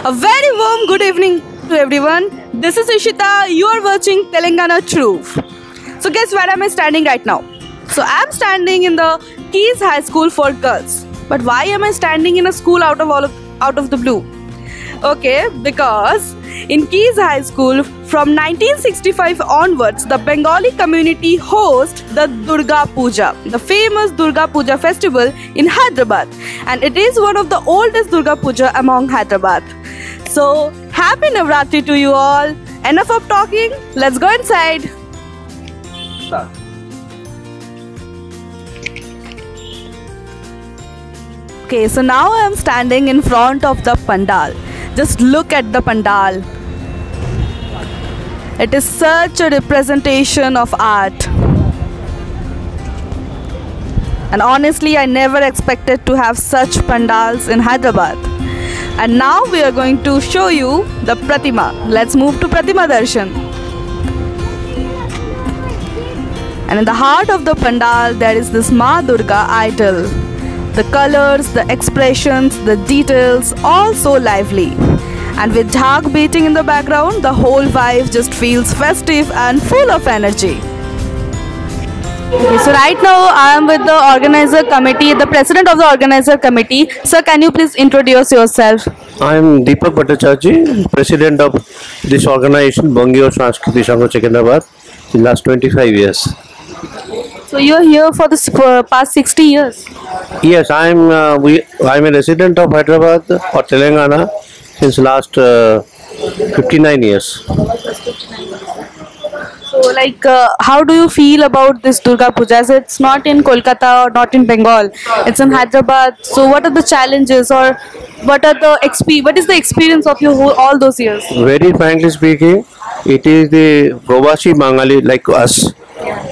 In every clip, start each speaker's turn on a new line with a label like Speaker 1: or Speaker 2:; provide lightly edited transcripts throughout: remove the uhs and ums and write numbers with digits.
Speaker 1: A very warm good evening to everyone. This is Ishita. You are watching Telangana Truth. So guess where am I standing right now? So I'm standing in the Keys High School for girls. But why am I standing in a school out of the blue? Okay, because in Keys High School from 1965 onwards, the Bengali community hosts the Durga Puja, the famous Durga Puja festival in Hyderabad, and it is one of the oldest Durga Puja among Hyderabad. So happy Navratri to you all. Enough of talking. Let's go inside. Okay, so now I am standing in front of the pandal. Just look at the pandal. It is such a representation of art. And honestly, I never expected to have such pandals in Hyderabad. And now we are going to show you the Pratima. Let's move to Pratima Darshan. And in the heart of the pandal, there is this Ma Durga idol. The colors, the expressions, the details, all so lively. And with dhak beating in the background, the whole vibe just feels festive and full of energy. Okay, so right now I am with the organizer committee, the president of the organizer committee. Sir, can you please introduce yourself?
Speaker 2: I am Deepak Bhattacharjee, president of this organization, Bangio Sanskriti Sangha Secunderabad, in last 25 years.
Speaker 1: So you are here for this past 60 years?
Speaker 2: Yes, I am a resident of Hyderabad or Telangana since last 59 years.
Speaker 1: So like how do you feel about this Durga Puja? As it's not in Kolkata or not in Bengal, it's in Hyderabad. So what are the challenges or what is the experience of your all those years?
Speaker 2: Very frankly speaking, it is the Provasi Bengali like us.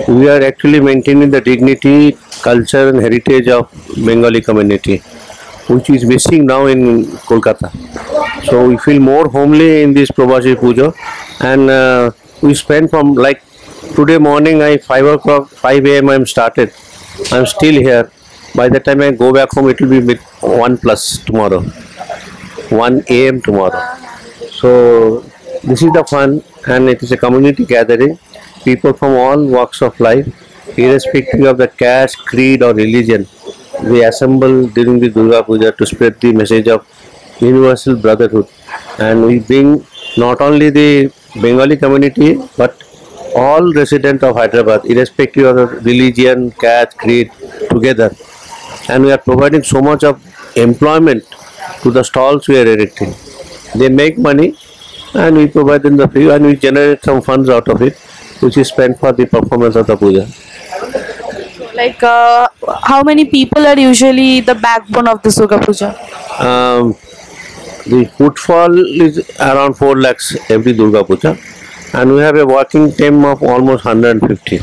Speaker 2: We are actually maintaining the dignity, culture and heritage of Bengali community, which is missing now in Kolkata. So we feel more homely in this Provasi Puja, and we spend from like today morning 5 a.m. I'm started. I'm still here. By the time I go back home, it will be 1 plus tomorrow, 1 a.m. tomorrow. So this is the fun, and it is a community gathering. People from all walks of life, irrespective of the caste, creed or religion, they assemble during the Durga Puja to spread the message of universal brotherhood. And we bring not only the Bengali community but all residents of Hyderabad, irrespective of the religion, caste, creed, together. And we are providing so much of employment to the stalls we are erecting. They make money and we provide them the free, and we generate some funds out of it, which is spent for the performance of the puja.
Speaker 1: Like how many people are usually the backbone of the Durga Puja?
Speaker 2: The footfall is around 4 lakhs every Durga Puja, and we have a working team of almost 150.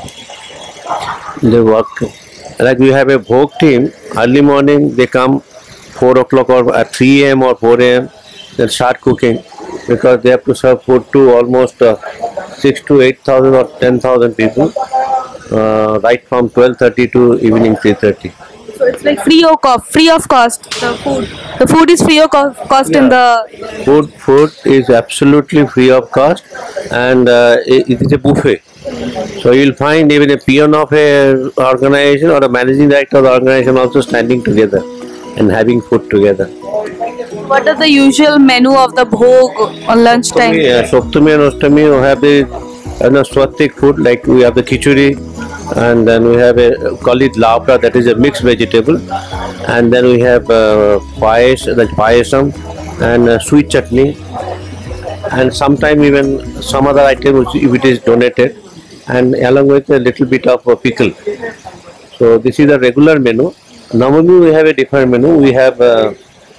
Speaker 2: They work like we have a Bhog team. Early morning they come 4 o'clock or at 3 a.m. or 4 a.m. They start cooking because they have to serve food to almost 6 to 8,000 or 10,000 people, right from 12:30 to evening 3:30.
Speaker 1: So it's like free of cost. The food is free of cost.
Speaker 2: Yeah.
Speaker 1: In the
Speaker 2: Food is absolutely free of cost, and it is a buffet. So you'll find even a peon of a organization or a managing director of the organization also standing together and having food together.
Speaker 1: What are the usual menu of the Bhog on lunchtime?
Speaker 2: Saptami and Ashtami we have the Swatik food, like we have the khichuri, and then we have a call it lavra, that is a mixed vegetable, and then we have payasam and sweet chutney, and sometimes even some other item which if it is donated, and along with a little bit of pickle. So this is the regular menu. Normally we have a different menu. We have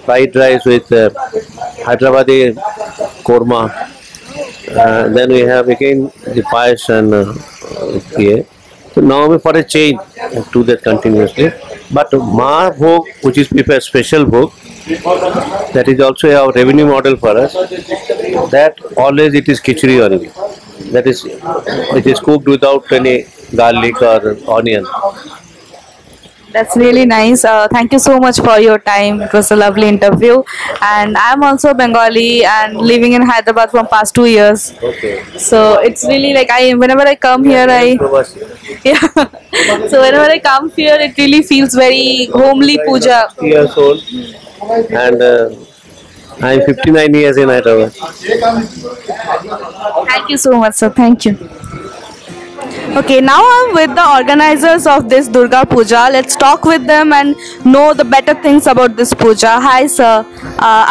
Speaker 2: fried rice with Hyderabadi korma. Then we have again the payas and here. So now for a change do that continuously. But Ma Bhog, which is prepared special Bhog, that is also our revenue model for us. That always it is khichdi only. That is, it is cooked without any garlic or onion.
Speaker 1: That's really nice. Thank you so much for your time. It was a lovely interview. And I'm also Bengali and living in Hyderabad for past 2 years.
Speaker 2: Okay.
Speaker 1: So it's really like whenever I come here, yeah. So whenever I come here, it really feels very homely puja.
Speaker 2: 50 years old, and I'm 59 years in Hyderabad.
Speaker 1: Thank you so much, sir. Thank you. Okay, now I'm with the organizers of this Durga Puja. Let's talk with them and know the better things about this puja. Hi, sir.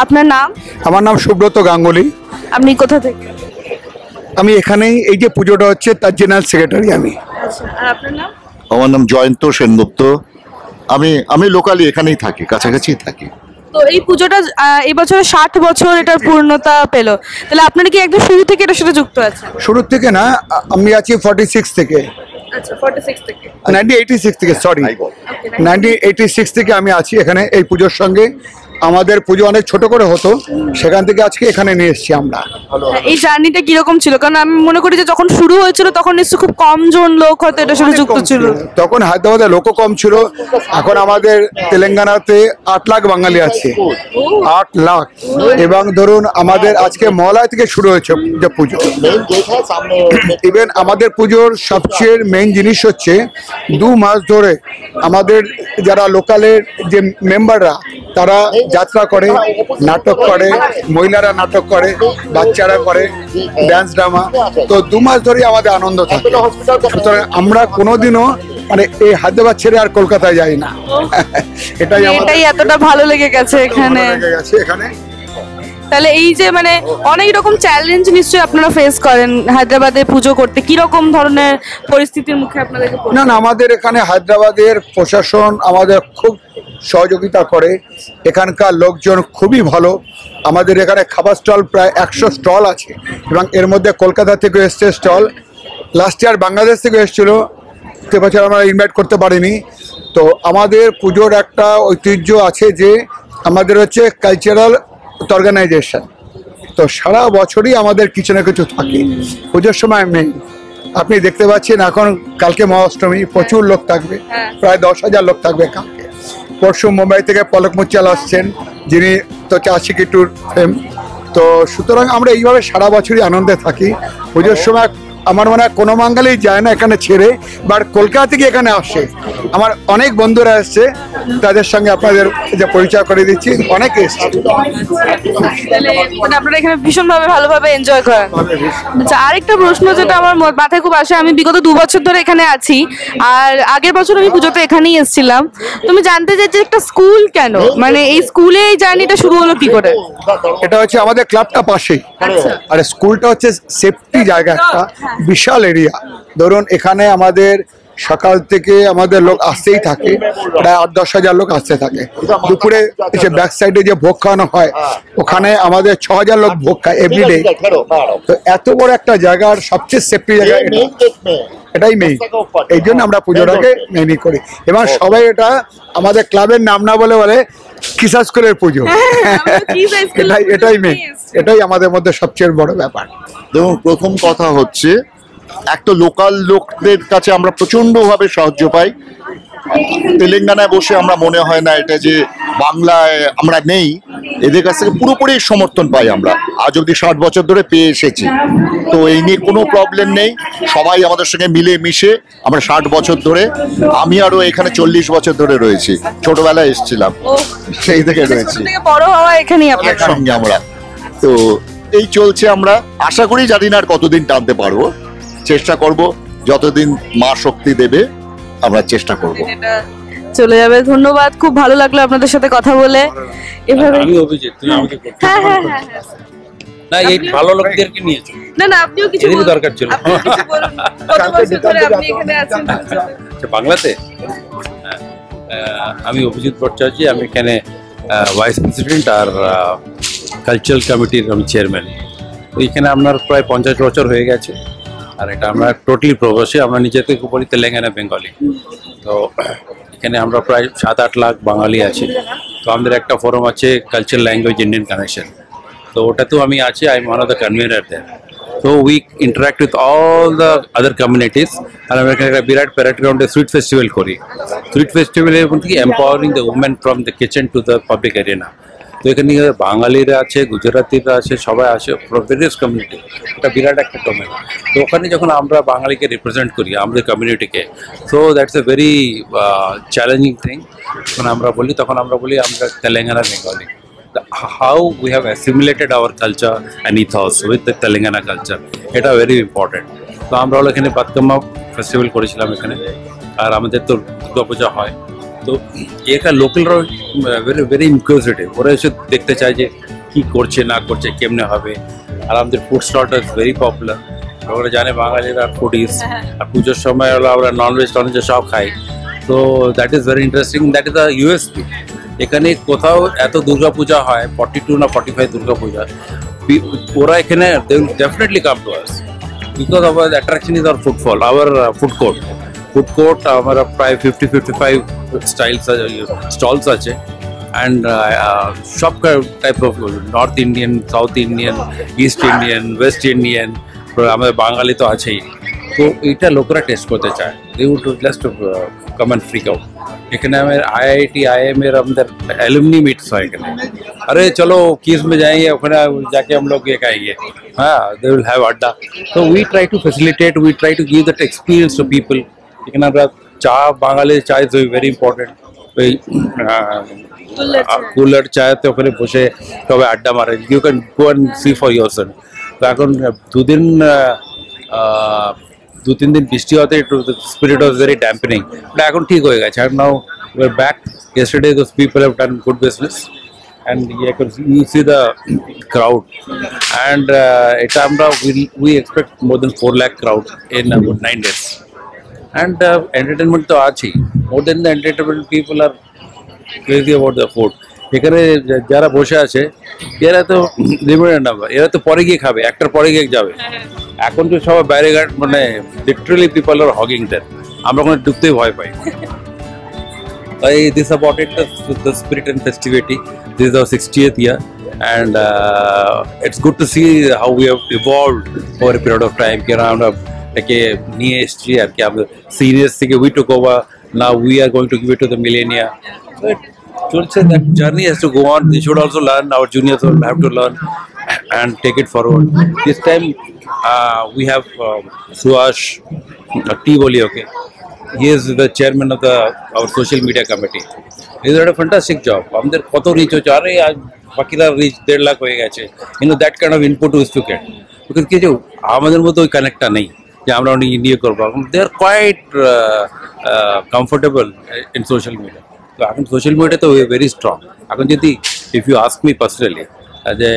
Speaker 1: আপনার নাম?
Speaker 3: আমার নাম সুব্রত গাঙ্গুলি।
Speaker 1: আপনি কোথা থেকে?
Speaker 3: আমি এখানেই এই যে পুজোটা হচ্ছে তার জেনারেল সেক্রেটারি আমি।
Speaker 1: আচ্ছা, আর আপনার নাম?
Speaker 4: আমার নাম জয়ন্ত সেনগুপ্ত। আমি লোকালি এখানেই থাকি, কাছাকাছি থাকি।
Speaker 1: তো এই পুজোটা এই বছর 60 বছর এটার পূর্ণতা পেল, তাহলে আপনারা কি একদম শুরু থেকে এটার সাথে যুক্ত আছেন?
Speaker 3: শুরু থেকে না, আমি আছি 46 থেকে,
Speaker 1: আচ্ছা 46 থেকে,
Speaker 3: 1986 থেকে, সরি 1986 থেকে আমি আছি এখানে এই পুজোর সঙ্গে। আমাদের পুজো অনেক ছোট করে হতো, সেখান থেকে আজকে এখানে নিয়ে এসেছি আমরা।
Speaker 1: এই জার্নিটা কিরকম ছিল? কারণ আমি মনে করি যে যখন শুরু হয়েছিল তখন নিশ্চয়ই খুব কম জন লোক হয়তো এটার সাথে যুক্ত ছিল।
Speaker 3: তখন হায়দ্রাবাদে লোকও কম ছিল। এখন আমাদের তেলেঙ্গানাতে 8 লাখ বাঙালি আছে, 8 লাখ। এবং ধরুন আমাদের আজকে মহালয়া থেকে শুরু হয়েছে যে পুজো। ইভেন আমাদের পুজোর সবচেয়ে মেইন জিনিস হচ্ছে 2 মাস ধরে আমাদের যারা লোকালের যে মেম্বাররা তারা যাত্রা করে, নাটক করে, মহিলারা নাটক করে, বাচ্চারা করে ড্যান্স ড্রামা। তো 2 মাস ধরে আমাদের আনন্দ থাকে। সুতরাং আমরা কোনোদিনও মানে এই হায়দ্রাবাদ ছেড়ে আর কলকাতায় যাই না।
Speaker 1: এটাই এতটা ভালো লেগে গেছে এখানে। তাহলে এই যে মানে অনেক রকম চ্যালেঞ্জ নিশ্চয়ই আপনারা ফেস করেন হায়দ্রাবাদে পুজো করতে, কি রকম ধরনের পরিস্থিতির মুখে আপনাদেরকে?
Speaker 3: না, আমাদের এখানে হায়দ্রাবাদের প্রশাসন আমাদের খুব সহযোগিতা করে। এখানকার লোকজন খুবই ভালো। আমাদের এখানে খাবার স্টল প্রায় 100 স্টল আছে, এবং এর মধ্যে কলকাতা থেকে এসছে স্টল। লাস্ট ইয়ার বাংলাদেশ থেকে এসেছিল, এবছর আমরা ইনভাইট করতে পারিনি। তো আমাদের পুজোর একটা ঐতিহ্য আছে যে আমাদের হচ্ছে কালচারাল অর্গানাইজেশন। তো সারা বছরই আমাদের কিছু না কিছু থাকে। পুজোর সময় মেন আপনি দেখতে পাচ্ছেন, এখন কালকে মহাষ্টমী, প্রচুর লোক থাকবে, প্রায় 10,000 লোক থাকবে কালকে। পরশু মুম্বাই থেকে পলক মুচ্চাল আসছেন, যিনি তো আশিকি ট্যুর ফেম। তো সুতরাং আমরা এইভাবে সারা বছরই আনন্দে থাকি। পুজোর সময় আমার মনে হয় কোনো বাঙালি যায় না এখানে ছেড়ে, বাট কলকাতা থেকে এখানে আসে। আমার অনেক বন্ধুরা এসছে, তাদের সঙ্গে আপনাদের যে পরিচয় করে দিচ্ছি, অনেকে এসছে।
Speaker 1: আপনারা এখানে ভীষণভাবে ভালোভাবে এনজয় করেন। আচ্ছা, আরেকটা প্রশ্ন যেটা আমার মাথায় খুব আসে, আমি বিগত 2 বছর ধরে এখানে আছি, আর আগের বছর আমি পুজোতে এখানেই এসেছিলাম। তুমি জানতে চাই যে একটা স্কুল কেন, মানে এই স্কুলে এই জার্নিটা শুরু হলো কি করে?
Speaker 3: এটা হচ্ছে আমাদের ক্লাবটা পাশেই, আর স্কুলটা হচ্ছে সেফটি জায়গা, একটা বিশাল এরিয়া। ধরুন এখানে আমাদের সকাল থেকে আমাদের লোক আসতেই থাকে, প্রায় 8-10 হাজার লোক আসতে থাকে। দুপুরে যে ব্যাক সাইডে যে ভোগ খাওয়ানো হয়, ওখানে আমাদের 6,000 লোক ভোগ খায় এভরিডে। তো এত বড় একটা জায়গার সবচেয়ে সেফটি জায়গা এটাই মেইন। এই জন্য আমরা পুজোটাকে মেইনই করি, এবং সবাই এটা আমাদের ক্লাবের নাম না বলে বলে কিসা স্কুলের পুজো। এটাই মেইন, এটাই আমাদের মধ্যে সবচেয়ে বড় ব্যাপার।
Speaker 4: দেখুন, প্রথম কথা হচ্ছে একটা লোকাল লোকদের কাছে আমরা প্রচন্ডভাবে সাহায্য পাই। তেলেঙ্গানায় বসে আমরা মনে হয় না এটা যে বাংলায় আমরা নেই, এদের কাছ থেকে পুরোপুরি সমর্থন পাই আমরা। আজ অব্দি 60 বছর ধরে পেয়ে এসেছি। তো এই নিয়ে কোনো প্রবলেম নেই, সবাই আমাদের সঙ্গে মিলে মিশে আমরা 60 বছর ধরে, আমি আরো এখানে 40 বছর ধরে রয়েছি। ছোটবেলায় এসেছিলাম, সেই থেকে রয়েছি,
Speaker 1: বড় হওয়া এখানেই
Speaker 4: একসঙ্গে আমরা। তো এই চলছে, আমরা আশা করি জানি না আর কতদিন টানতে পারবো, চেষ্টা করব যতদিন মা শক্তি দেবে আমরা চেষ্টা করব।
Speaker 1: চলে যাবে। ধন্যবাদ, খুব ভালো লাগলো আপনাদের সাথে কথা বলে। এভাবে
Speaker 5: আমি অভিজিৎ, তুমি আমাকে করতে
Speaker 1: হ্যাঁ
Speaker 5: না, এই ভালো লোকদেরকে নিয়েছো।
Speaker 1: না আপনিও কিছু
Speaker 5: দরকার ছিল।
Speaker 1: কত বছর ধরে আপনি এখানে আছেন?
Speaker 5: আচ্ছা, বাংলাতে আমি অভিজিৎ ভট্টাচার্য, আমি এখানে ভাইস প্রেসিডেন্ট আর কালচারাল কমিটির আমি চেয়ারম্যান। তো এখানে আপনার প্রায় 50 বছর হয়ে গেছে, আর এটা আমরা টোটালি প্রবাসী। আমরা নিজেদেরকে বলি তেলেঙ্গানা বেঙ্গলি। তো এখানে আমরা প্রায় 7-8 লাখ বাঙালি আছি। তো আমাদের একটা ফোরাম আছে কালচারাল ল্যাঙ্গুয়েজ ইন্ডিয়ান কানেকশন, তো ওটাতেও আমি আছি। I am one of the convener there. So we interact with all the other communities. And we can Virat Parade Ground a sweet festival kori. Sweet festival is empowering the women from the kitchen to the public arena. তো এখানে বাঙালিরা আছে, গুজরাটিরা আছে, সবাই আসে from various community. এটা বিরাট একটা domain. তো ওখানে যখন আমরা বাঙালিকে রিপ্রেজেন্ট করি আমাদের কমিউনিটিকে, so that's a very challenging thing. যখন আমরা বলি আমরা Telangana Bengali. How we have assimilated our culture and ethos with the Telangana culture, এটা ভেরি ইম্পর্টেন্ট। তো আমরা এখানে বাতকাম্মা ফেস্টিভ্যাল করেছিলাম এখানে, আর আমাদের তো দুর্গাপূজা হয়। তো এটা লোকালরা ভেরি ভেরি ইনকিউজিটিভ, ওরা এসে দেখতে চায় যে কী করছে না করছে, কেমনে হবে। আর আমাদের ফুড স্টলটা ভেরি পপুলার, ওরা জানে বাঙালিরা ফুডিজ, আর পুজোর সময় হলো আমরা ননভেজ সব খাই। তো that is very interesting, that is the USP. এখানে কোথাও এত দুর্গাপূজা হয়, 42 না 45 দুর্গাপূজা, ওরা এখানে they will definitely come to us because our attraction is our footfall, our food court আমার প্রায় 50-55 স্টলস আছে, অ্যান্ড সব type of north Indian, south Indian, east Indian, West Indian, আমাদের বাঙালি তো আছেই। তো এইটা লোকেরা টেস্ট করতে চায়, they would just come and freak out। এখানে আমার IIT IIM এর আমাদের एलुमनी मीट्स হয় এখানে, अरे चलो किस में जाएंगे, ওখানে जाके हम लोग ये खाएंगे, हाँ they will have अड्डा। so we try to facilitate, we try to give that experience to people। এখানে আমরা চা, Bangali cha is very important. ওই কুলার চাতে ওখানে বসে সবাই আড্ডা মারে, you can go and see for yourself. তো এখন দু-তিন দিন বৃষ্টি হতে একটু spirit was very dampening, but এখন ঠিক হয়ে গেছে। আর now we are back. yesterday those people have done good business and you see the crowd, and এটা আমরা we expect more than 4 lakh crowd in about 9 days, and entertainment তো আছেই। more than the entertainment, people are crazy about the food। এখানে যারা বসে আছে এরা তো লিমিটেড নাম্বার, এরা তো পরে গিয়ে খাবে, একটার পরে গিয়ে যাবে। এখন তো সবাই বাইরে ঘাট, মানে literally people R hugging that, আমরা ওখানে ঢুকতেই ভয় পাই। This about it, the spirit and festivity. This is our 60th year, and it's good to see how we have evolved over a period of time. আমরা এটাকে নিয়ে এসেছি আর কি, আমরা সিরিয়াস থেকে we took over, now we are going to give it to the millennia. চলছে, that journey has to go on. They should also learn, our juniors will have to learn and take it forward. This time we have Suash T boli, okay, he is the chairman of our social media committee. He did a fantastic job. আমাদের কত rich হচ্ছে, আরে আজ বাকিরা rich 1.5 lakh হয়ে গেছে। that kind of input is to get, because কিছু আমাদের মতো ওই কানেক্টটা নেই যে আমরা অনেক ইন্ডিয়া করবো। they are quite comfortable in social media। তো এখন সোশ্যাল মিডিয়া তো ভেরি স্ট্রং। এখন যদি if you ask me personally যে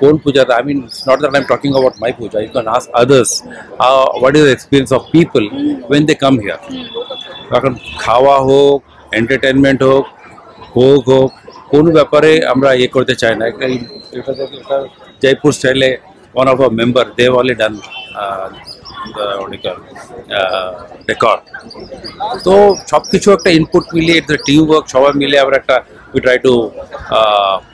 Speaker 5: কোন পূজাতে, I mean it's not that I am talking about my puja, you can ask others what is the experience of people when they come here. এখন খাওয়া হোক, entertainment হোক, ভোগ হোক, কোনো ব্যাপারে আমরা ইয়ে করতে চাই না। এটা জয়পুর স্টাইলে one of our member, they have only done record। তো সব কিছু একটা ইনপুট মিলিয়ে, the team work সবাই মিলে আমরা একটা we try to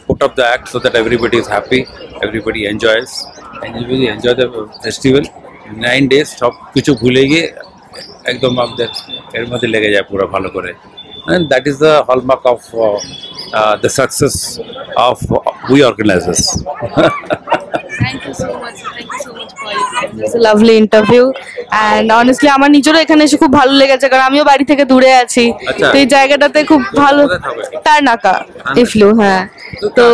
Speaker 5: put up the act so that everybody is happy, everybody enjoys, and you enjoy the festival 9 days। সব কিছু ভুলে গিয়ে একদম আমাদের এর মধ্যে লেগে যায় পুরো ভালো করে, and that is the hallmark of the success of we organizers।
Speaker 1: Thank you so much. Thank you so much for your time. It's a lovely interview, and honestly আমার নিজেরও এখানে এসে খুব ভালো লেগেছে, কারণ আমিও বাড়ি থেকে দূরে আছি। তো এই জায়গাটাতে খুব ভালো, তারনাকা ইফলু, হ্যাঁ, তো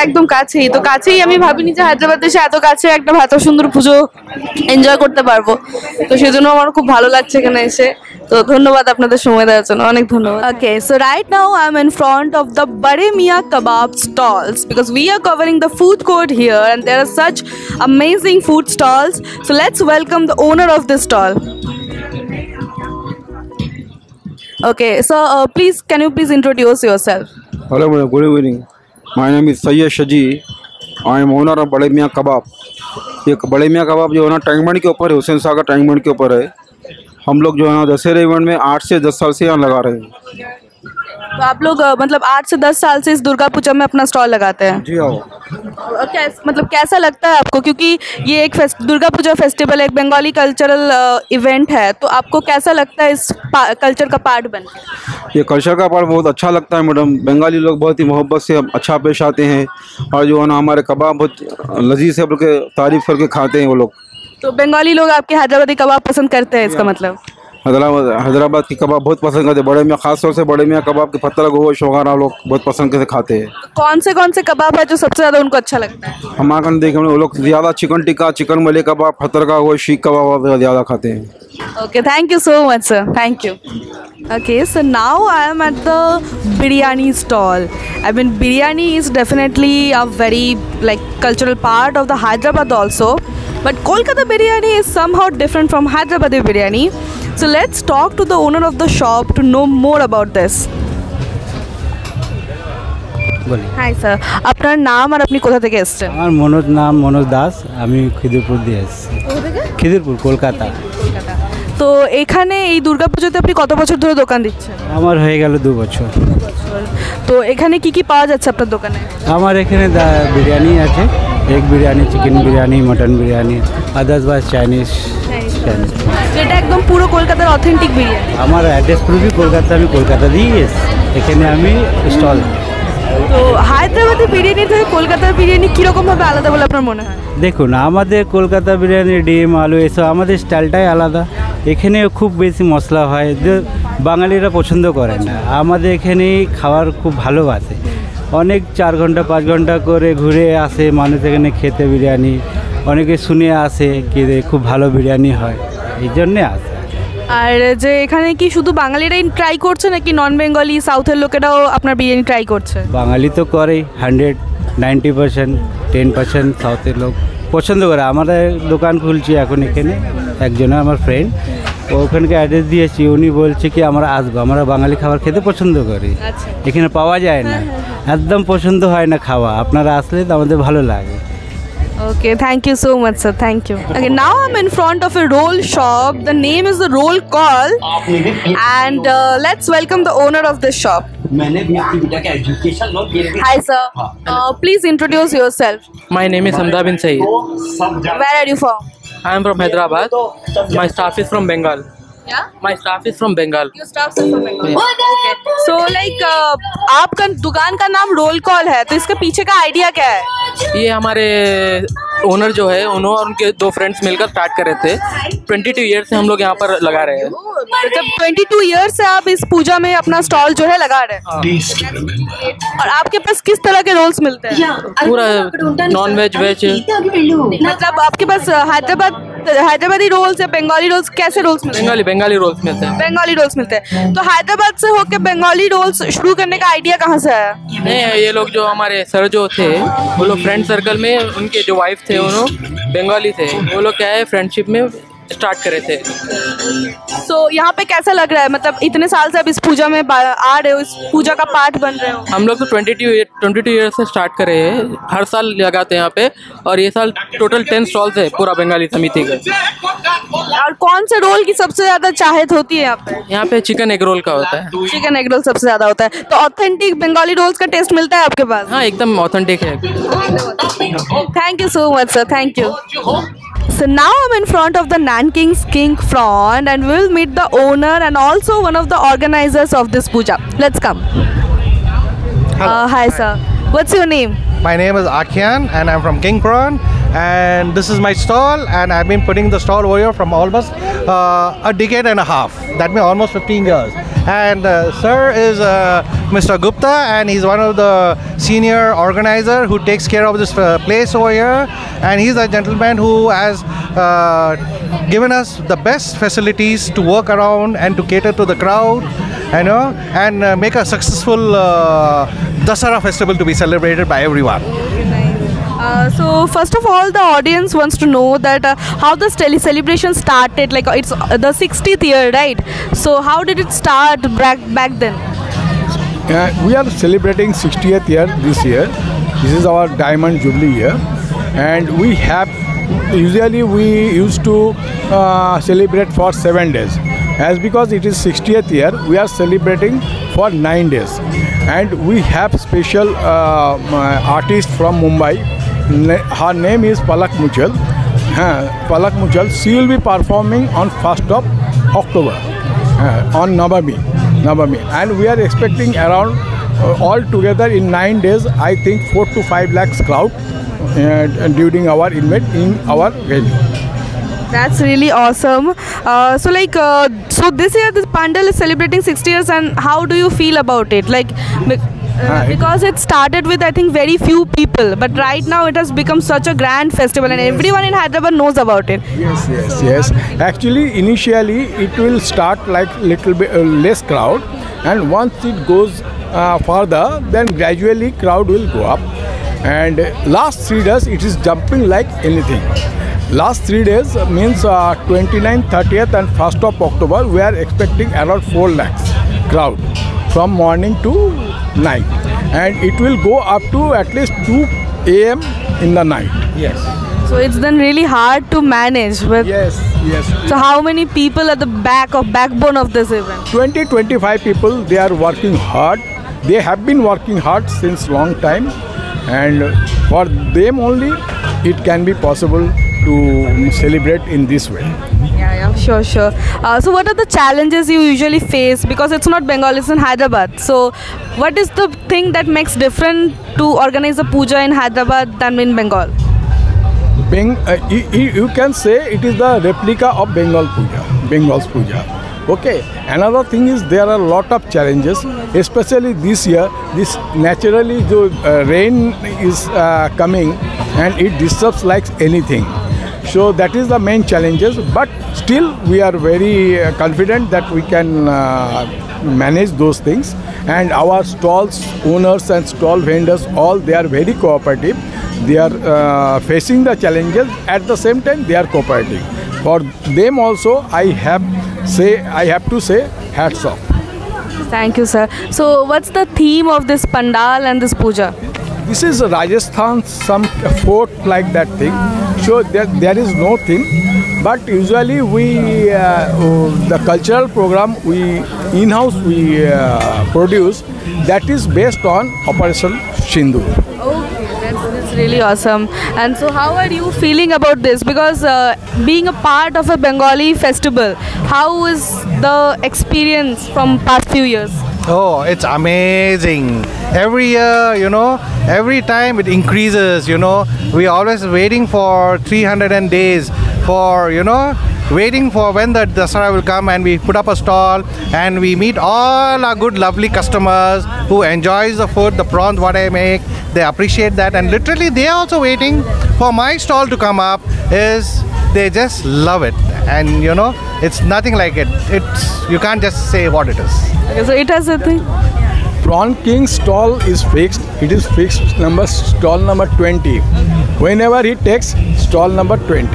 Speaker 1: একদম কাছেই। তো কাছেই আমি ভাবিনি যে হায়দ্রাবাদ এসে এত কাছে একটা এত সুন্দর পুজো এনজয় করতে পারবো। তো সেজন্য আমার খুব ভালো লাগছে এখানে এসে। তো ধন্যবাদ আপনাদের সময় দেওয়ার জন্য, অনেক ধন্যবাদ। Okay, so right now I'm in front of the Bade Mian Kebab stalls because we are covering the food court here, and there are such amazing food stalls. So let's welcome the owner of this stall. Okay, so can you please introduce yourself?
Speaker 6: Hello, good evening. My name is Sayyid Shaji. I am owner of बड़े मियाँ कबाब। ये बड़े मियाँ कबाब जो है ना टैंकमंड के ऊपर है, हुसैन सागर टैंकमंड के ऊपर है। हम लोग जो है ना दशहरे इवेंट में 8 से 10 साल से यहाँ लगा रहे हैं।
Speaker 1: तो आप लोग मतलब 8 से 10 साल से इस दुर्गा पूजा में अपना स्टॉल लगाते हैं।
Speaker 6: जी हाँ।
Speaker 1: मतलब कैसा लगता है आपको, क्योंकि ये एक दुर्गा पूजा फेस्टिवल एक बंगाली कल्चरल इवेंट है, तो आपको कैसा लगता है इस कल्चर का पार्ट बन के?
Speaker 6: ये कल्चर का पार्ट बहुत अच्छा लगता है मैडम। बंगाली लोग बहुत ही मोहब्बत से अच्छा पेश आते हैं और जो है ना हमारे कबाब बहुत लजीज है बोल के तारीफ करके खाते हैं वो लोग।
Speaker 1: तो बंगाली लोग आपके हैदराबादी कबाब पसंद करते हैं, इसका मतलब?
Speaker 6: हैदराबाद की कबाब बहुत पसंद करते हैं। बड़े मियाँ खास तौर से बड़े मियाँ कबाब के पत्ता गोश्त वगैरह लोग बहुत पसंद करके खाते हैं।
Speaker 1: कौन से कबाब है जो सबसे ज़्यादा उनको अच्छा लगता है?
Speaker 6: हमारे देखे वो लोग ज़्यादा चिकन टिक्का, चिकन मले कबाब, फतर का गोश्त, शीख कबाब ज़्यादा खाते हैं।
Speaker 1: Okay, thank you so much, sir. Thank you. Okay, so now I am at the biryani stall. I mean, biryani is definitely a very like cultural part of the Hyderabad also. But Kolkata biryani is somehow different from Hyderabadi biryani. So let's talk to the owner of the shop to know more about this. Hi sir, আপনার নাম আর আপনি কোথা থেকে এসেছেন?
Speaker 7: আমার নাম মনোজ দাস, আমি খিদিরপুর দিয়ে এসেছি। খিদিরপুর, কলকাতা।
Speaker 1: তো এখানে এই দুর্গাপুজোতে আপনি কত বছর ধরে দোকান দিচ্ছেন?
Speaker 7: আমার হয়ে গেল 2 বছর।
Speaker 1: তো এখানে কি কি পাওয়া যাচ্ছে আপনার দোকানে?
Speaker 7: আমার এখানে বিরিয়ানি আছে, egg biryani, chicken biryani, mutton biryani, otherwise Chinese.
Speaker 1: এটা একদম পুরো কলকাতার অথেন্টিক বিরিয়ানি।
Speaker 7: আমার অ্যাড্রেস পুরোই কলকাতা, আমি কলকাতা দিয়েই এসেছি, এখানে আমি স্টল।
Speaker 1: তো হায়দ্রাবাদি বিরিয়ানি থেকে কলকাতার বিরিয়ানি কীরকমভাবে আলাদা বলে আপনার মনে হয়?
Speaker 7: দেখুন, আমাদের কলকাতা বিরিয়ানি ডিম আলু এসব আমাদের স্টাইলটাই আলাদা। এখানে খুব বেশি মশলা হয়, যে বাঙালিরা পছন্দ করে না। আমাদের এখানে খাবার খুব ভালোবাসে, অনেক 4 ঘন্টা 5 ঘন্টা করে ঘুরে আসে মানুষ এখানে খেতে বিরিয়ানি। অনেকে শুনে আসে কি খুব ভালো বিরিয়ানি হয়, এই জন্যে আসে।
Speaker 1: আর যে এখানে কি শুধু বাঙালিরাই ট্রাই করছে নাকি নন বেঙ্গলি সাউথের লোকেরাও আপনার বিরিয়ানি ট্রাই করছে?
Speaker 7: বাঙালি তো করেই 190%, 10% সাউথের লোক পছন্দ করে। আমরা দোকান খুলছি এখন এখানে, একজনে আমার ফ্রেন্ড, ওখানকে অ্যাড্রেস দিয়েছি, উনি বলছে কি আমরা আসবো, আমরা বাঙালি খাবার খেতে পছন্দ করি, এখানে পাওয়া যায় না, একদম পছন্দ হয় না খাওয়া, আপনারা আসলে তো আমাদের ভালো লাগে।
Speaker 1: Okay, thank you so much, sir. Thank you. Okay, now I'm in front of a roll shop. The name is the Roll Call, and let's welcome the owner of this shop. Hi, sir. Please introduce yourself.
Speaker 8: My name is Hamza bin Saeed.
Speaker 1: Where are you from?
Speaker 8: I am from Hyderabad. My staff is from Bengal.
Speaker 1: Yeah.
Speaker 8: My staff is from Bengal.
Speaker 1: Your staff is from Bengal. Okay. So like आपका दुकान का नाम roll call है, तो इसके पीछे का idea क्या है?
Speaker 8: ये हमारे ओनर जो है उन्होंने और उनके 2 फ्रेंड्स मिलकर स्टार्ट करे थे। 22 ईयर से हम लोग यहाँ पर लगा रहे हैं।
Speaker 1: मतलब 22 ईयर से आप इस पूजा में अपना स्टॉल जो है लगा रहे हैं। और आपके पास किस तरह के रोल्स मिलते हैं?
Speaker 8: पूरा नॉन वेज वेज।
Speaker 1: मतलब आपके पास हैदराबादी रोल्स या बंगाली रोल्स, कैसे रोल्स मिलते हैं?
Speaker 8: बंगाली रोल्स मिलते हैं।
Speaker 1: बंगाली रोल्स मिलते हैं। तो हैदराबाद से होकर बंगाली रोल्स शुरू करने का आइडिया कहाँ से आया?
Speaker 8: नहीं, ये लोग जो हमारे सर जो थे वो लोग फ्रेंड सर्कल में, उनके जो वाइफ थे उन्होंने बंगाली थे, वो लोग क्या है फ्रेंडशिप में स्टार्ट करे थे।
Speaker 1: तो यहाँ पे कैसा लग रहा है, मतलब इतने साल से आप इस पूजा में आ रहे हो, इस पूजा का पार्ट बन रहे हो?
Speaker 8: हम लोग तो 22 ईयर से स्टार्ट करे हैं, हर साल लगाते हैं यहाँ पे, और ये साल टोटल 10 स्टॉल्स है पूरा बंगाली समिति का।
Speaker 1: और कौन से रोल की सबसे ज्यादा चाहत होती है यहाँ पे?
Speaker 8: यहाँ पे चिकन एग रोल का होता है।
Speaker 1: चिकन एग रोल सबसे ज्यादा होता है। तो ऑथेंटिक बंगाली रोल्स का टेस्ट मिलता है आपके पास?
Speaker 8: हाँ, एकदम ऑथेंटिक है।
Speaker 1: Thank you so much sir, thank you. So now I'm in front of the Nanking's King front, and we'll meet the owner and also one of the organizers of this puja. Let's come. Hi sir. What's your name?
Speaker 9: My name is Akyan and I'm from King Prawn, and this is my stall, and I've been putting the stall over here from almost a decade and a half. That means almost 15 years. And sir is Mr. Gupta, and he's one of the senior organizer who takes care of this place over here, and he's a gentleman who has given us the best facilities to work around and to cater to the crowd, you know, and make a successful Dasara festival to be celebrated by everyone.
Speaker 1: So first of all, the audience wants to know that how this celebration started. Like it's the 60th year, right? So how did it start back then?
Speaker 10: We are celebrating 60th year this year. This is our Diamond Jubilee year, and we used to celebrate for 7 days. As because it is 60th year, we are celebrating for 9 days. And we have special artist from Mumbai. Her name is Palak Muchal. Palak Muchal. She will be performing on 1st of October on Navami. And we are expecting around all together in 9 days, I think 4 to 5 lakhs crowd during our event in our venue.
Speaker 1: That's really awesome. So this year this Pandal is celebrating 60 years, and how do you feel about it? Because it started with, I think, very few people, but right now it has become such a grand festival, and everyone in Hyderabad knows about it.
Speaker 10: Yes. Actually, initially it will start like little bit less crowd, and once it goes further, then gradually crowd will go up. And last 3 days it is jumping like anything. Last 3 days means 29th, 30th and 1st of October, we are expecting around 4 lakhs crowd from morning to night, and it will go up to at least 2 AM in the night. Yes.
Speaker 1: So it's then really hard to manage with.
Speaker 10: Yes.
Speaker 1: So how many people at the backbone of this event?
Speaker 10: 20-25 people. They are working hard. They have been working hard since long time, and for them only it can be possible to celebrate in this way.
Speaker 1: Yeah, sure. So what are the challenges you usually face? Because it's not Bengal, it's in Hyderabad. So what is the thing that makes different to organize a puja in Hyderabad than in Bengal?
Speaker 10: You can say it is the replica of Bengal's puja. Okay. Another thing is there are a lot of challenges, especially this year. This naturally the rain is coming, and it disrupts like anything. So that is the main challenges, but still we are very confident that we can manage those things. And our stalls owners and stall vendors, all they are very cooperative. They are facing the challenges, at the same time they are cooperating. For them also I have to say hats off.
Speaker 1: Thank you, sir. So what's the theme of this pandal and this puja?
Speaker 10: This is Rajasthan, some fort like that thing. So there is no theme, but usually we the cultural program we in-house we produce, that is based on Operation Sindoor.
Speaker 1: Okay, that's really awesome. And so how are you feeling about this? Because being a part of a Bengali festival, how is the experience from past few years?
Speaker 9: Oh, it's amazing. Every year, every time it increases, we always waiting for 300 days for, waiting for when the Dasara will come, and we put up a stall and we meet all our good lovely customers who enjoys the food, the prawns what I make. They appreciate that, and literally they are also waiting for my stall to come up. They just love it, and it's nothing like it. You can't just say what it is.
Speaker 1: Okay, so it has a thing.
Speaker 10: Prawn King stall is fixed. It is fixed stall number 20. Whenever he takes stall number 20,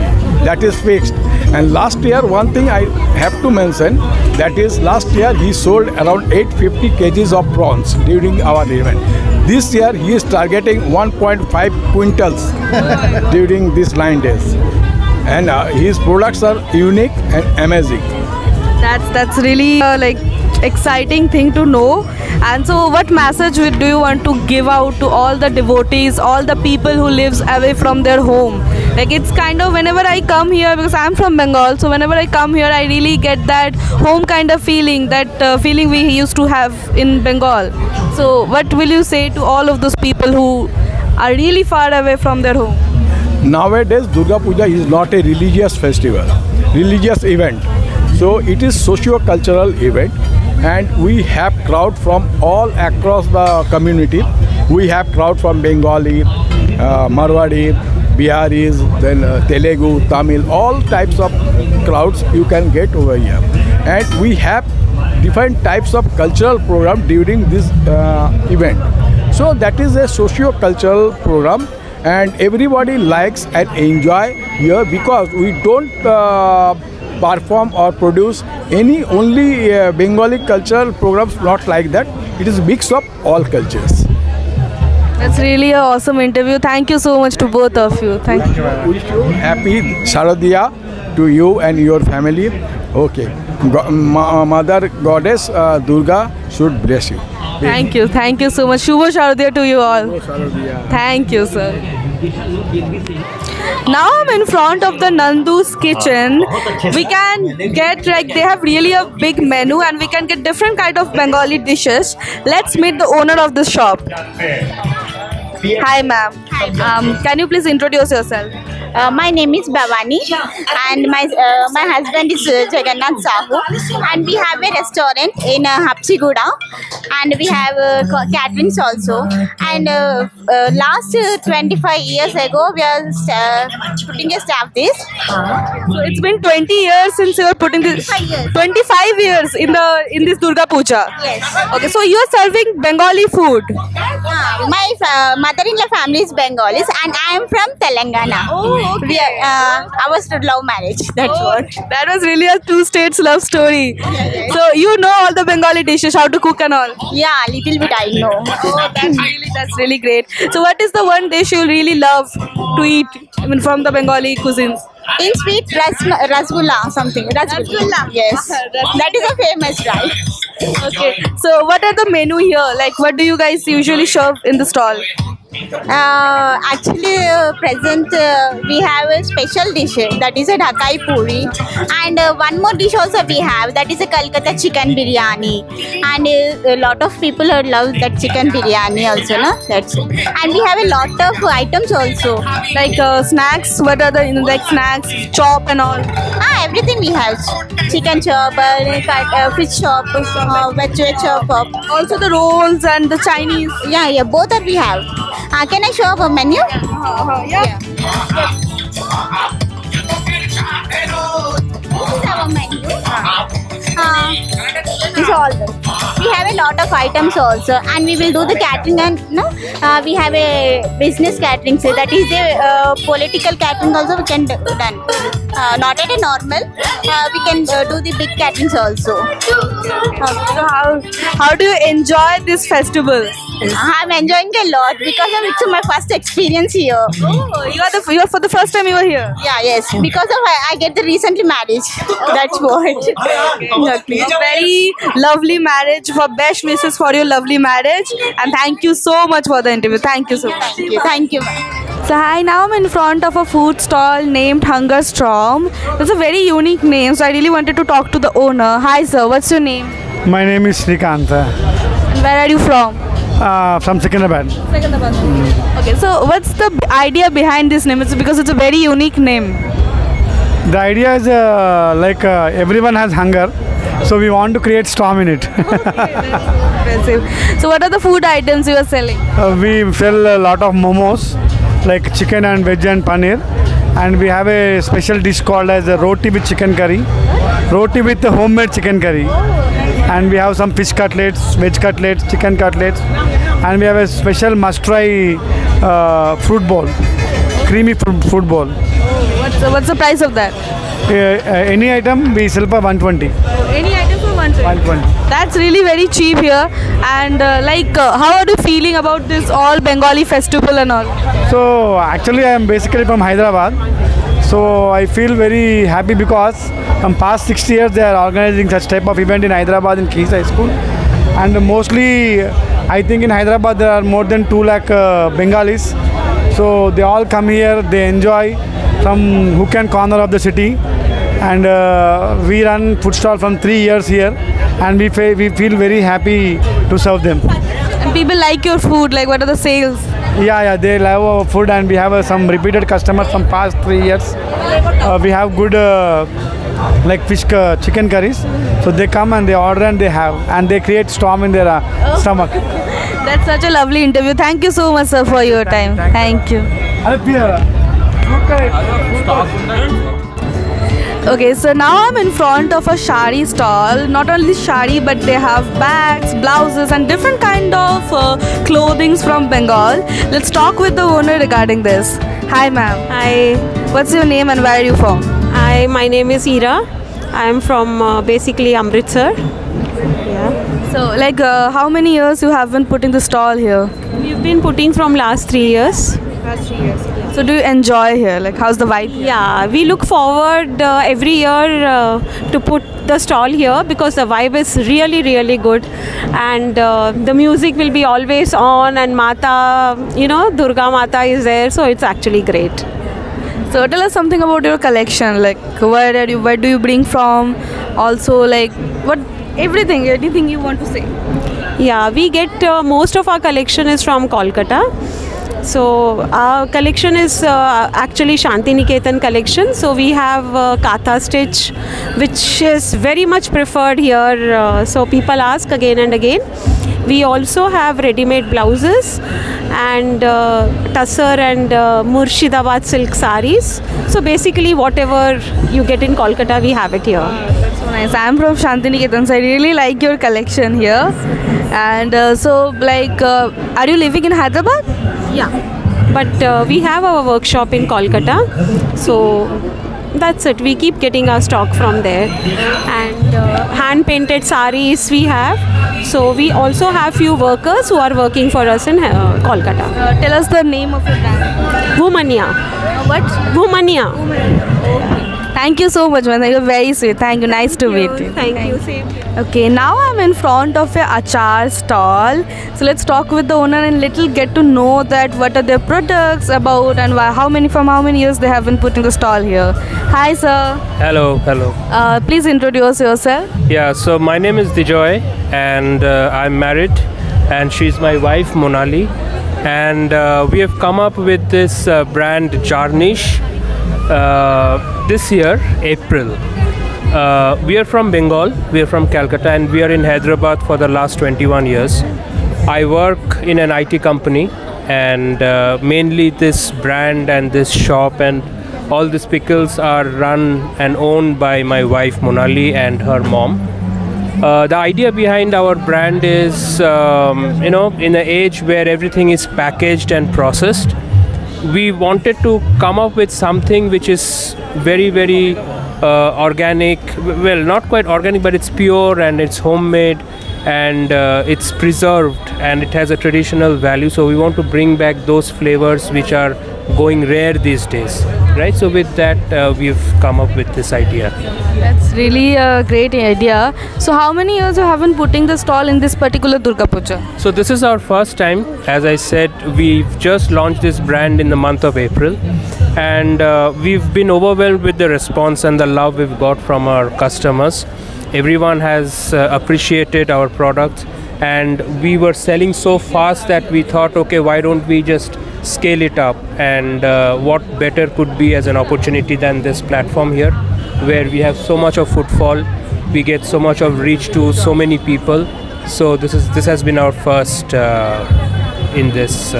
Speaker 10: that is fixed. And last year, one thing I have to mention, that is last year he sold around 850 kgs of prawns during our event. This year he is targeting 1.5 quintals during these 9 days. And his products are unique and amazing.
Speaker 1: That's really exciting thing to know. And so what message do you want to give out to all the devotees, all the people who lives away from their home? It's kind of, whenever I come here, because I'm from Bengal, so whenever I come here I really get that home kind of feeling, that feeling we used to have in Bengal. So what will you say to all of those people who are really far away from their home?
Speaker 10: Nowadays Durga Puja is not a religious festival, religious event. So it is socio-cultural event, and we have crowd from all across the community. We have crowd from Bengali, Marwadi, Biharis, then Telugu, Tamil, all types of crowds you can get over here. And we have different types of cultural program during this event. So that is a socio-cultural program, and everybody likes and enjoy here, because we don't perform or produce any only Bengali cultural programs, not like that. It is a mix of all cultures.
Speaker 1: That's really an awesome interview. Thank you so much to both of you. Thank you.
Speaker 10: Wish you happy Sharadiya to you and your family. Okay. Mother Goddess Durga should bless you.
Speaker 1: Thank you so much. Shubho Sharodaya to you all. Thank you, sir. Now I'm in front of the Nandu's kitchen. We can get like they have really a big menu and we can get different kind of Bengali dishes. Let's meet the owner of this shop. Hi ma'am. Can you please introduce yourself?
Speaker 11: My name is Bhavani and my husband is Jagannath Sahu, and we have a restaurant in Hapsiguda, and we have caterings also, and last 25 years ago we are putting a staff this.
Speaker 1: So it's been 20 years since you are putting this. 25 years in this Durga Puja.
Speaker 11: Yes.
Speaker 1: Okay, so you are serving Bengali food.
Speaker 11: My mother-in-law family is Bengalis and I am from Telangana.
Speaker 1: Oh, okay.
Speaker 11: We are, ours to love marriage. That's what.
Speaker 1: That was really a two states love story.
Speaker 11: Yes.
Speaker 1: So you know all the Bengali dishes, how to cook and all.
Speaker 11: Yeah, little bit I know.
Speaker 1: Oh, that's really great. So what is the one dish you really love to eat? I mean, from the Bengali cuisines.
Speaker 11: In sweet, rasgulla something. Rasgulla. Yes. That is a famous, right?
Speaker 1: Okay. So what are the menu here? Like what do you guys usually serve in the stall?
Speaker 11: Actually, present we have a special dish that is a Dhakai Puri, and one more dish also we have that is a Kolkata chicken biryani, and a lot of people love that chicken biryani also, no? That's it. And we have a lot of items also,
Speaker 1: like snacks. What are the like snacks, chop and all?
Speaker 11: Everything we have. Chicken chop, fish chop, veg chop.
Speaker 1: Also the rolls and the Chinese.
Speaker 11: Yeah, both are we have. Can I show up a menu?
Speaker 1: Yeah.
Speaker 11: This is our menu. This is all this. We have a lot of items also, and we will do the catering, and we have a business catering. So that is a political catering also we can done. Not at a normal. We can do the big caterings also.
Speaker 1: So how do you enjoy this festival?
Speaker 11: I'm enjoying a lot because it's my first experience here.
Speaker 1: Oh, you are for the first time you are here.
Speaker 11: Yeah, yes. Because of I get the recently marriage. That's what.
Speaker 1: Okay. A very lovely marriage. For best wishes for your lovely marriage, and thank you so much for the interview. Thank you so much.
Speaker 11: Thank you.
Speaker 1: So hi, now I'm in front of a food stall named Hunger Storm. It's a very unique name, so I really wanted to talk to the owner. Hi sir, what's your name?
Speaker 12: My name is Srikant.
Speaker 1: And where are you from?
Speaker 12: From Secunderabad.
Speaker 1: Okay, so what's the idea behind this name? It's because it's a very unique name.
Speaker 12: The idea is everyone has hunger, so we want to create storm in it.
Speaker 1: Impressive. So what are the food items you are selling?
Speaker 12: We sell a lot of momos, like chicken and veg and paneer, and we have a special dish called as a roti with chicken curry, roti with homemade chicken curry, and we have some fish cutlets, veg cutlets, chicken cutlets, and we have a special must-try fruit bowl, creamy fruit bowl.
Speaker 1: What's the price of that?
Speaker 12: Any item we sell for 120.
Speaker 1: Any item for 120? That's really very cheap here. And how are you feeling about this all Bengali festival and all?
Speaker 12: So actually I am basically from Hyderabad. So I feel very happy because from past 6 years they are organizing such type of event in Hyderabad in Keys High School. And mostly I think in Hyderabad there are more than 2 lakh Bengalis. So they all come here, they enjoy from hook and corner of the city. And we run food stall from 3 years here, and we feel very happy to serve them.
Speaker 1: And people like your food, like what are the sales?
Speaker 12: Yeah, they love our food, and we have some repeated customers from past 3 years. We have good like fish chicken curries, so they come and they order and they have, and they create storm in their stomach.
Speaker 1: That's such a lovely interview. Thank you so much, sir, for your time. Thank you. Okay, so now I'm in front of a shari stall. Not only shari, but they have bags, blouses and different kind of clothings from Bengal. Let's talk with the owner regarding this. Hi ma'am.
Speaker 13: Hi.
Speaker 1: What's your name and where are you from?
Speaker 13: My name is Ira. I am from basically Amritsar. Yeah.
Speaker 1: So, like, how many years you have been putting the stall here?
Speaker 13: We've been putting from last 3 years.
Speaker 1: Last 3 years. So, do you enjoy here? Like, how's the vibe?
Speaker 13: Yeah, we look forward every year to put the stall here because the vibe is really, really good, and the music will be always on, and Mata, Durga Mata is there, so it's actually great.
Speaker 1: So tell us something about your collection. Like, where do you bring from? Also, like, anything you want to say?
Speaker 13: Yeah, we get most of our collection is from Kolkata. So our collection is actually Shantiniketan collection. So we have Katha stitch, which is very much preferred here. So people ask again and again. We also have ready-made blouses and Tussar and Murshidabad silk saris. So basically whatever you get in Kolkata, we have it here.
Speaker 1: That's so nice. I'm from Shantiniketan, so I really like your collection here. And are you living in Hyderabad?
Speaker 13: Yeah, but we have our workshop in Kolkata, so that's it. We keep getting our stock from there, and hand painted saris we have. So we also have few workers who are working for us in Kolkata.
Speaker 1: Tell us the name of your brand.
Speaker 13: Womania.
Speaker 1: What?
Speaker 13: Womania.
Speaker 1: Okay. Thank you so much, man. You're very sweet. Thank you. Nice to meet you.
Speaker 13: Thank you. Same.
Speaker 1: Okay, now I'm in front of a achar stall. So let's talk with the owner and little get to know that what are their products about and from how many years they have been putting the stall here. Hi, sir.
Speaker 14: Hello.
Speaker 1: Please introduce yourself.
Speaker 14: Yeah, so my name is Dijoy and I'm married, and she's my wife Monali, and we have come up with this brand Jarnish this year, April. We are from Bengal, we are from Calcutta, and we are in Hyderabad for the last 21 years. I work in an IT company, and mainly this brand and this shop and all these pickles are run and owned by my wife Monali and her mom. The idea behind our brand is, in an age where everything is packaged and processed, we wanted to come up with something which is very, very organic. Well, not quite organic, but it's pure and it's homemade and it's preserved and it has a traditional value. So we want to bring back those flavors which are going rare these days, right? So with that, we've come up with this idea.
Speaker 1: That's really a great idea. So how many years you have been putting the stall in this particular Durga Puja?
Speaker 14: So this is our first time. As I said, we've just launched this brand in the month of April, and we've been overwhelmed with the response and the love we've got from our customers. Everyone has appreciated our products, and we were selling so fast that we thought, okay, why don't we just scale it up, and what better could be as an opportunity than this platform here, where we have so much of footfall, we get so much of reach to so many people. So this has been our first in this.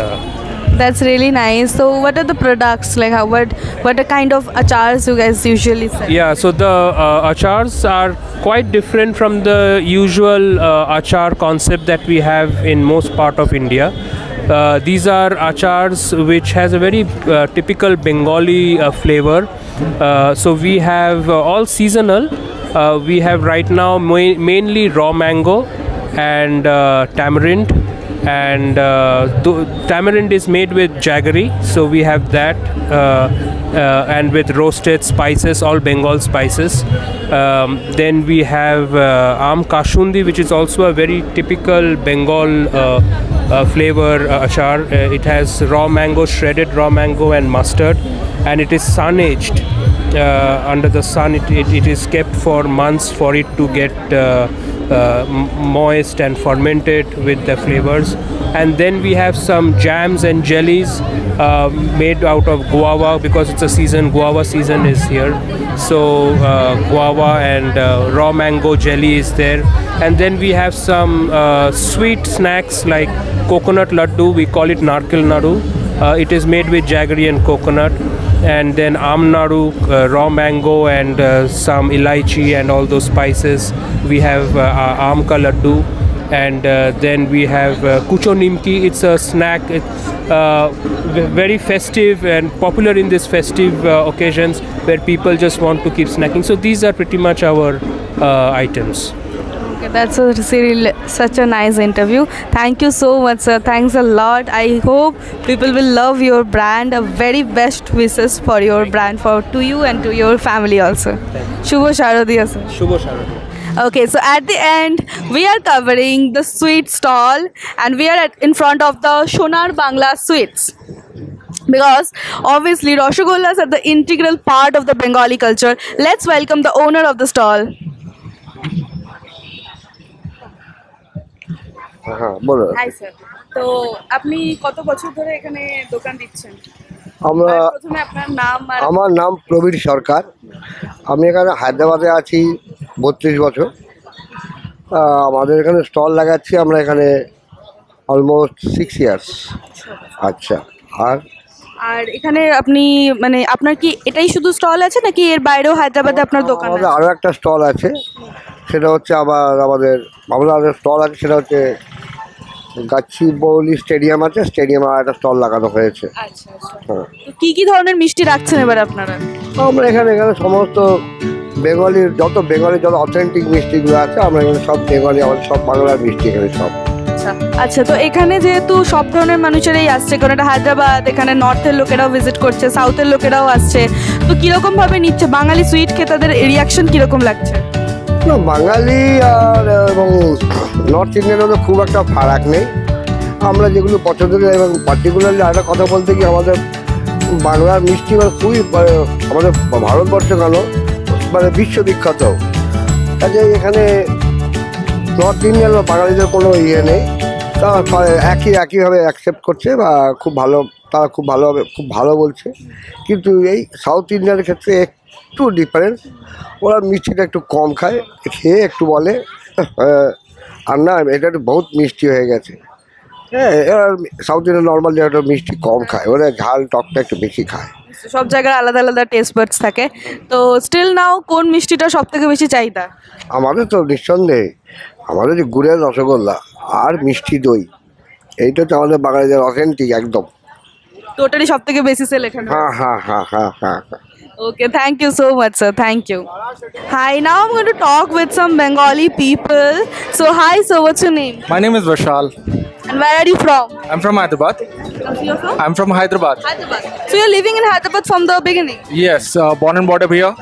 Speaker 1: That's really nice. So what are the products, like what are kind of achars you guys usually sell?
Speaker 14: Yeah, so the achars are quite different from the usual achar concept that we have in most part of India. These are achars which has a very typical Bengali flavor. So we have all seasonal. We have right now mainly raw mango and tamarind, and tamarind is made with jaggery, so we have that, and with roasted spices, all Bengal spices. Then we have Aam Kashundi, which is also a very typical Bengal flavor achar. It has raw mango, shredded raw mango and mustard, and it is sun aged. Under the sun, it is kept for months for it to get moist and fermented with the flavors. And then we have some jams and jellies made out of guava, because it's a season, guava season is here. So guava and raw mango jelly is there. And then we have some sweet snacks like coconut laddu. We call it narkil nadu. It is made with jaggery and coconut. And then aam nadu, raw mango and some ilaichi and all those spices. We have aam ka laddu, and then we have kucho nimki. It's a snack. Very festive and popular in these festive occasions where people just want to keep snacking. So these are pretty much our items.
Speaker 1: Okay, that's such a nice interview. Thank you so much, sir. Thanks a lot. I hope people will love your brand. A very best wishes for your brand, to you and to your family also. Shubho Sharadiya, sir.
Speaker 15: Shubho Sharadiya.
Speaker 1: Okay, so at the end, we are covering the sweet stall and we are in front of the Sonar Bangla sweets. Because obviously Rasagollas are the integral part of the Bengali culture. Let's welcome the owner of the stall.
Speaker 16: Hi sir.
Speaker 1: তো আপনি কত বছর ধরে এখানে দোকান দিচ্ছেন? প্রথমে আপনার নাম আর
Speaker 16: আমার নাম প্রবীর সরকার। আমি এখানে হায়দ্রাবাদে আছি 32 বছর। আমাদের এখানে স্টল লাগাচ্ছি আমরা এখানে অলমোস্ট 6 ইয়ার্স। আচ্ছা,
Speaker 1: আর এখানে আপনি মানে আপনার কি এটাই শুধু স্টল আছে নাকি এর বাইরেও হায়দ্রাবাদে আপনার দোকান আছে?
Speaker 16: আরও একটা স্টল আছে, সেটা হচ্ছে আমাদের স্টল আছে, সেটা হচ্ছে গাছিবৌলি স্টেডিয়াম আছে, স্টেডিয়ামে একটা স্টল লাগানো হয়েছে।
Speaker 1: আচ্ছা, হ্যাঁ। তো কি ধরনের মিষ্টি রাখছেন এবার আপনারা?
Speaker 16: আমরা এখানে সমস্ত বেঙ্গলি যত অথেন্টিক মিষ্টিগুলো আছে আমরা এখানে সব বেঙ্গলি, আমাদের সব বাংলার মিষ্টি এখানে সব।
Speaker 1: আচ্ছা, তো এখানে যেহেতু সব ধরনের মানুষেরাই আসছে, কারণ এটা হায়দ্রাবাদ, এখানে নর্থের লোকেরাও ভিজিট করছে, সাউথের লোকেরাও আসছে, তো কিরকম ভাবে নিচ্ছে বাঙালি সুইট খেয়ে তাদের রিয়াকশন কিরকম লাগছে?
Speaker 16: বাঙালি আর এবং নর্থ ইন্ডিয়ানের তো খুব একটা ফারাক নেই। আমরা যেগুলো পছন্দ করি এবং পার্টিকুলারলি একটা কথা বলতে কি আমাদের বাংলার মিষ্টি মানে খুবই আমাদের ভারতবর্ষ কেন মানে বিশ্ববিখ্যাত। কাজে এখানে নর্থ ইন্ডিয়ান বা বাঙালিদের কোনো ইয়ে নেই, তারা একইভাবে অ্যাকসেপ্ট করছে বা তারা খুব ভালো বলছে। কিন্তু এই সাউথ ইন্ডিয়ানের ক্ষেত্রে একটু ডিফারেন্স, ওরা মিষ্টিটা একটু কম খায়, খেয়ে একটু বলে আর না এটা একটু বহুত মিষ্টি হয়ে গেছে। হ্যাঁ, এবার সাউথ ইন্ডিয়ান নর্মালি একটা মিষ্টি কম খায়, ওরা ঝাল টকটা একটু বেশি খায়।
Speaker 1: সব জায়গায় আলাদা আলাদা টেস্ট বাডস থাকে, তো স্টিল নাও কোন মিষ্টিটা সব থেকে বেশি চাহিদা?
Speaker 16: আমাদের তো নিঃসন্দেহে আমাদের যে গুড়ের রসগোল্লা আর মিষ্টি দই, এইটা তো আমাদের বাঙালিদের অথেন্টিক একদম।
Speaker 1: তো ওটারই সব থেকে বেশি সেল এখানে?
Speaker 16: হ্যাঁ।
Speaker 1: Okay, thank you so much, sir. Thank you. Hi, now I'm going to talk with some Bengali people. So, hi, sir, what's your name?
Speaker 15: My name is Vishal.
Speaker 1: And where are you from?
Speaker 15: I'm from Hyderabad.
Speaker 1: You're from?
Speaker 15: I'm from Hyderabad.
Speaker 1: Hyderabad. So, you're living in Hyderabad from the beginning?
Speaker 15: Yes, born and brought up here.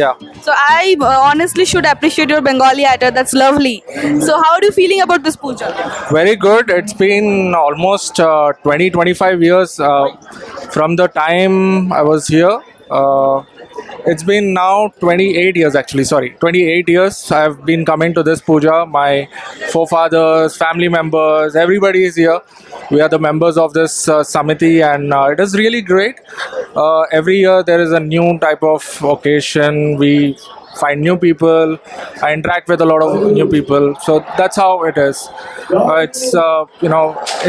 Speaker 15: Yeah.
Speaker 1: So, I honestly should appreciate your Bengali attire. That's lovely. So, how are you feeling about this puja?
Speaker 15: Very good. It's been almost 20-25 years from the time I was here. It's been now 28 years actually, 28 years I've been coming to this puja. My forefathers, family members, everybody is here. We are the members of this samiti and it is really great. Every year there is a new type of occasion. We find new people, I interact with a lot of new people, so that's how it is. It's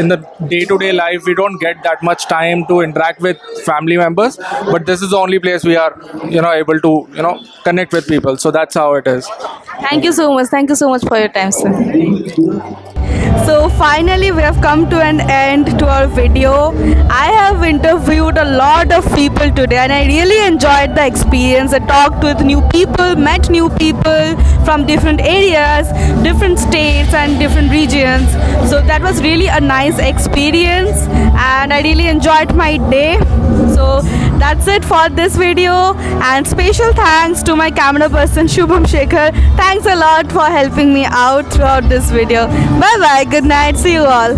Speaker 15: in the day-to-day life we don't get that much time to interact with family members, but this is the only place we are able to connect with people, so that's how it is.
Speaker 1: Thank you so much for your time, sir. So finally we have come to an end to our video. I have interviewed a lot of people today and I really enjoyed the experience. I talked with new people, met new people from different areas, different states and different regions. So that was really a nice experience and I really enjoyed my day. So that's it for this video and special thanks to my camera person Shubham Shekhar. Thanks a lot for helping me out throughout this video. Bye bye, good night, see you all.